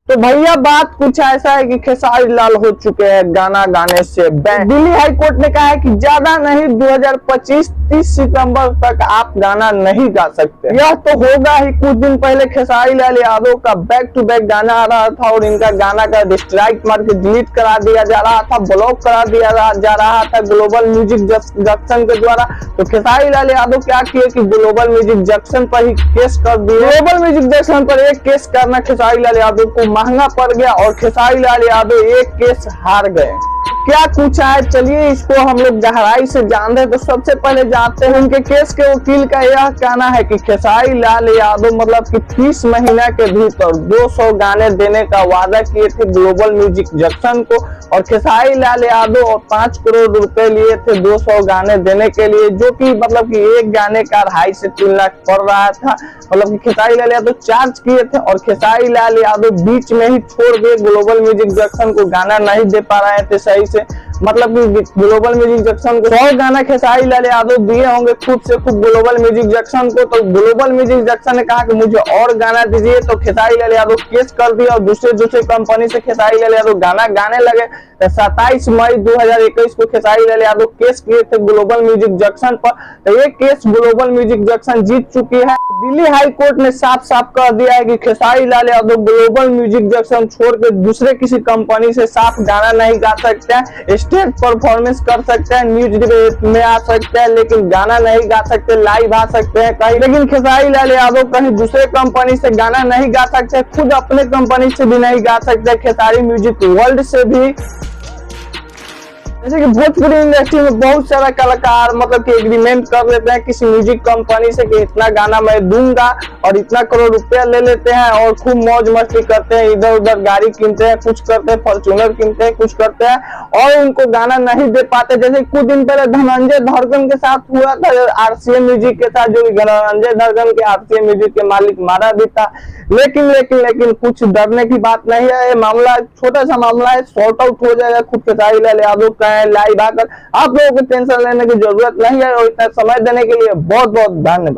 तो भैया बात कुछ ऐसा है कि खेसारी लाल हो चुके हैं गाना गाने से बैन। दिल्ली हाई कोर्ट ने कहा है कि ज्यादा नहीं 2025 30 सितंबर तक आप गाना नहीं गा सकते। यह तो होगा ही। कुछ दिन पहले खेसारी लाल यादव का बैक टू बैक गाना आ रहा था और इनका गाना का डिस्ट्राइक मार के डिलीट करा दिया जा रहा था, ब्लॉक करा दिया जा रहा था ग्लोबल म्यूजिक जंक्शन के द्वारा। तो खेसारी लाल यादव क्या किए कि ग्लोबल म्यूजिक जंक्शन पर ही केस कर दिए। ग्लोबल म्यूजिक जंक्शन पर एक केस करना खेसारी लाल यादव को महंगा पड़ गया और खेसारी लाल यादव एक केस हार गए। क्या पूछा है, चलिए इसको हम लोग गहराई से जानते हैं। तो सबसे पहले जानते हैं उनके केस के वकील का यह कहना है कि खेसारी लाल यादव मतलब कि 30 महीना के भीतर 200 गाने देने का वादा किए थे ग्लोबल म्यूजिक जंक्शन को, और खेसारी लाल यादव और 5 करोड़ रुपए लिए थे 200 गाने देने के लिए, जो कि मतलब कि एक गाने का 2.5 से 3 लाख पड़ रहा था। मतलब कि खेसारी लाल यादव चार्ज किए थे और खेसारी लाल यादव बीच में ही छोड़ दिए ग्लोबल म्यूजिक जंक्शन को, गाना नहीं दे पा रहे थे सही से। मतलब कि ग्लोबल म्यूजिक जंक्शन को 100 गाना खेसारी लाल यादव दिए होंगे खुद से खुद ग्लोबल म्यूजिक जंक्शन को। तो ग्लोबल म्यूजिक जंक्शन ने कहा कि मुझे और गाना दीजिए, तो खेसारी लाल यादव केस कर दिया और दूसरे कंपनी से खेसारी लाल यादव गाना गाने लगे। 27 मई 2021 को खेसारी लाल यादव केस किए थे ग्लोबल म्यूजिक जंक्शन पर। तो ये केस ग्लोबल म्यूजिक जंक्शन जीत चुकी है। दिल्ली हाई कोर्ट ने साफ साफ कर दिया है कि Khesari Lal Yadav global music junction छोड़ के दूसरे किसी कंपनी से साफ गाना नहीं गा सकते हैं। स्टेज परफॉर्मेंस कर सकते हैं, न्यूज डिबेट में आ सकते हैं, लेकिन गाना नहीं गा सकते, लाइव आ सकते हैं कहीं। लेकिन खेसारी लाल यादव कहीं दूसरे कंपनी से गाना नहीं गा सकते, खुद अपने कंपनी से भी नहीं गा सकते, खेसारी म्यूजिक वर्ल्ड से भी। जैसे कि भोजपुरी इंडस्ट्री में बहुत सारा कलाकार मतलब कि एग्रीमेंट कर लेते हैं किसी म्यूजिक कंपनी से कि इतना गाना मैं दूंगा और इतना करोड़ रुपया ले लेते हैं और खूब मौज मस्ती करते हैं, इधर उधर गाड़ी किनते हैं, कुछ करते हैं, फॉर्च्यूनर किनते हैं, कुछ करते हैं और उनको गाना नहीं दे पाते। जैसे कुछ दिन पहले धनंजय धड़कन के साथ हुआ था आरसीए म्यूजिक के साथ, जो धनंजय धड़कन के आरसीए म्यूजिक के मालिक मारा भी था। लेकिन कुछ डरने की बात नहीं है, मामला छोटा सा मामला है, सॉर्ट आउट हो जाएगा। खुद खेसारी लाल यादव का लाइव आकर आप लोगों को टेंशन लेने की जरूरत नहीं है। और इतना समय देने के लिए बहुत बहुत धन्यवाद।